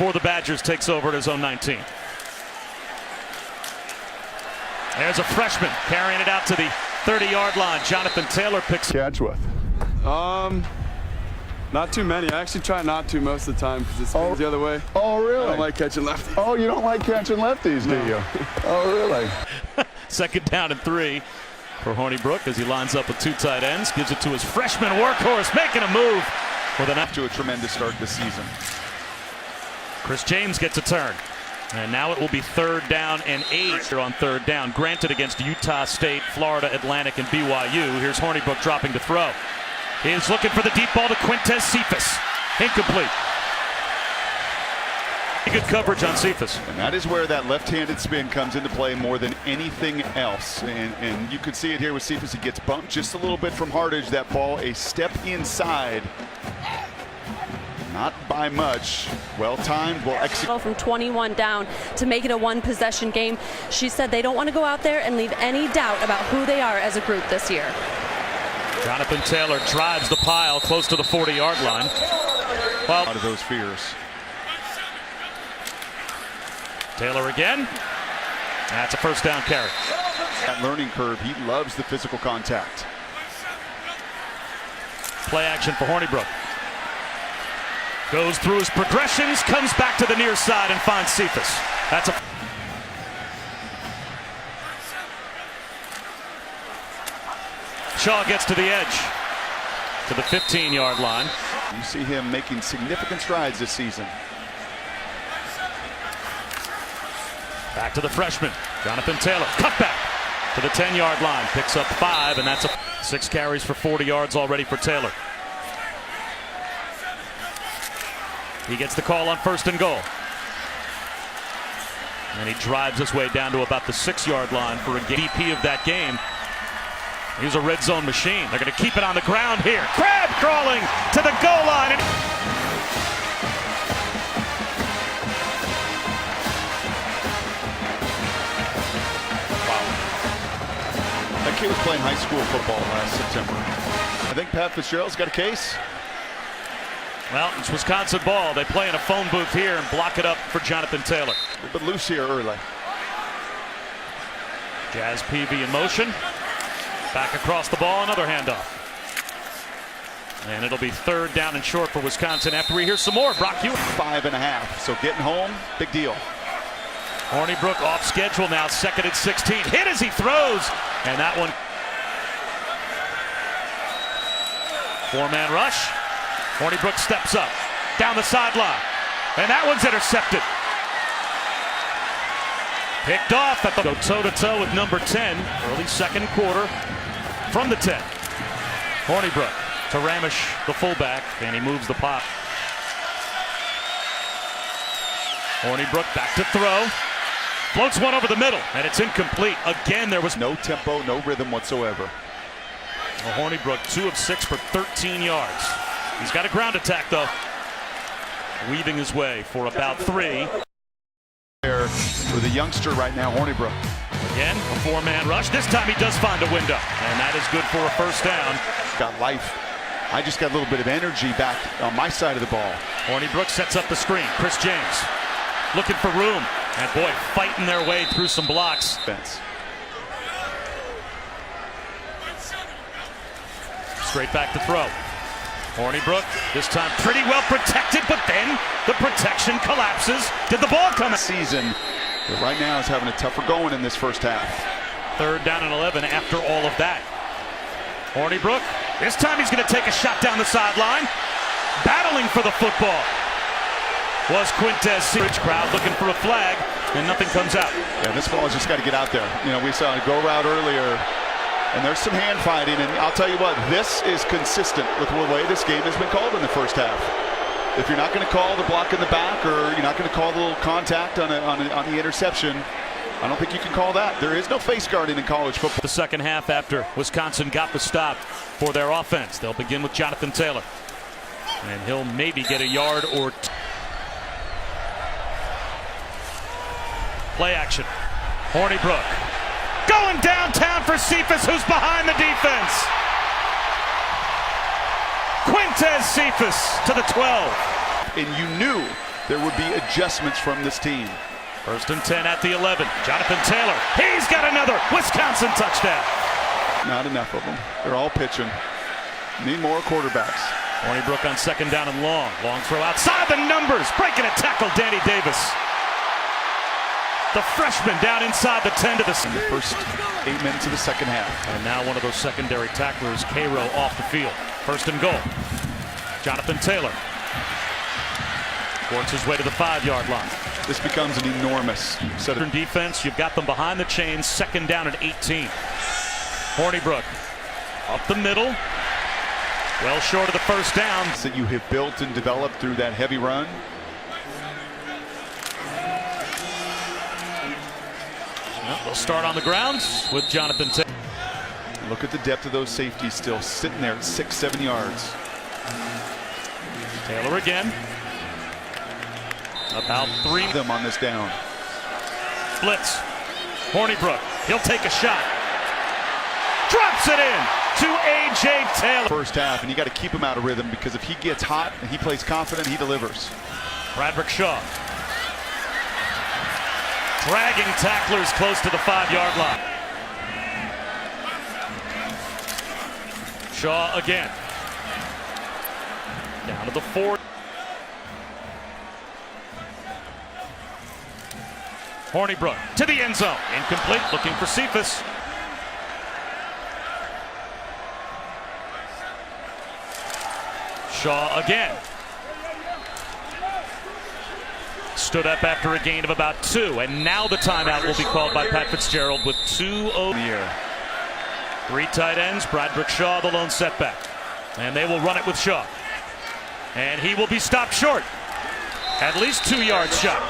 for the Badgers takes over at his own 19. There's a freshman carrying it out to the 30-yard line. Jonathan Taylor picks catch with. Not too many. I actually try not to most of the time because it swings the other way. Oh, really? I don't like catching lefties. Oh, you don't like catching lefties, do you? Oh, really? Second down and 3 for Hornibrook as he lines up with 2 tight ends. Gives it to his freshman workhorse, making a move with an to a tremendous start this season. Chris James gets a turn. And now it will be 3rd down and 8 here on 3rd down. Granted against Utah State, Florida Atlantic, and BYU. Here's Hornibrook dropping to throw. He's looking for the deep ball to Quintez Cephas. Incomplete. Good coverage on Cephas. And that is where that left-handed spin comes into play more than anything else. And you could see it here with Cephas. He gets bumped just a little bit from Hartage. That ball a step inside. Not by much. Well timed, well executed. From 21 down to make it a 1-possession game. She said they don't want to go out there and leave any doubt about who they are as a group this year. Jonathan Taylor drives the pile close to the 40-yard line. Well, out of those fears. Taylor again. That's a 1st down carry. That learning curve, he loves the physical contact. Play action for Hornibrook. Goes through his progressions, comes back to the near side and finds Cephas. That's a Shaw gets to the edge, to the 15-yard line. You see him making significant strides this season. Back to the freshman, Jonathan Taylor. Cut back to the 10-yard line. Picks up 5, and that's 6 carries for 40 yards already for Taylor. He gets the call on 1st and goal. And he drives his way down to about the 6-yard line for a DP of that game. He's a red zone machine. They're going to keep it on the ground here. Crab crawling to the goal line. Wow. That kid was playing high school football last September. I think Pat Fitzgerald's got a case. Well, it's Wisconsin ball. They play in a phone booth here and block it up for Jonathan Taylor. But loose here early. Jazz Peavy in motion. Back across the ball, another handoff. And it'll be 3rd down and short for Wisconsin after we hear some more. Brock Hewitt. 5.5. So getting home, big deal. Hornibrook off schedule now, 2nd and 16. Hit as he throws. And that one. 4-man rush. Hornibrook steps up, down the sideline. And that one's intercepted. Picked off at the go toe-to-toe with number 10. Early 2nd quarter from the 10. Hornibrook to Ramish, the fullback, and he moves the pop. Hornibrook back to throw. Floats one over the middle, and it's incomplete. Again, there was no tempo, no rhythm whatsoever. Well, Hornibrook 2 of 6 for 13 yards. He's got a ground attack, though. Weaving his way for about 3. There with a youngster right now, Hornibrook. Again, a 4-man rush. This time he does find a window, and that is good for a 1st down. Got life. I just got a little bit of energy back on my side of the ball. Hornibrook sets up the screen. Chris James looking for room. And boy, fighting their way through some blocks. Straight back to throw. Hornibrook, this time pretty well protected, but then the protection collapses. Did the ball come? Season, but right now is having a tougher going in this 1st half. 3rd down and 11 after all of that. Hornibrook, this time he's going to take a shot down the sideline. Battling for the football was Quintez Cephas. Crowd looking for a flag, and nothing comes out. Yeah, this ball has just got to get out there. You know, we saw a go route earlier. And there's some hand fighting, and I'll tell you what, this is consistent with the way this game has been called in the 1st half. If you're not going to call the block in the back, or you're not going to call the little contact on the interception, I don't think you can call that. There is no face guarding in college football. The 2nd half after Wisconsin got the stop for their offense. They'll begin with Jonathan Taylor. And he'll maybe get a yard or 2. Play action. Hornibrook. Going downtown for Cephas, who's behind the defense. Quintez Cephas to the 12. And you knew there would be adjustments from this team. 1st and 10 at the 11. Jonathan Taylor, he's got another Wisconsin touchdown. Not enough of them. They're all pitching. Need more quarterbacks. Hornibrook on 2nd down and long. Long throw outside the numbers. Breaking a tackle, Danny Davis. The freshman down inside the 10 to the first 8 minutes of the second half. And now one of those secondary tacklers, Cairo, off the field. 1st and goal. Jonathan Taylor works his way to the 5-yard line. This becomes an enormous set of defense. You've got them behind the chains. 2nd down and 18. Hornibrook up the middle. Well short of the 1st down. that you have built and developed through that heavy run. They'll start on the ground with Jonathan Taylor. Look at the depth of those safeties still sitting there at 6-7 yards. Taylor again. About 3 Them on this down. Blitz. Hornibrook. He'll take a shot. Drops it in to A.J. Taylor. First half, and you got to keep him out of rhythm because if he gets hot and he plays confident, he delivers. Bradrick Shaw. Dragging tacklers close to the 5-yard line. Shaw again. Down to the 4. Hornibrook to the end zone. Incomplete, looking for Cephas. Shaw again. Stood up after a gain of about 2, and now the timeout will be called by Pat Fitzgerald with 2:0 in the air. 3 tight ends, Bradrick Shaw the lone setback. And they will run it with Shaw. And he will be stopped short. At least 2 yards shot.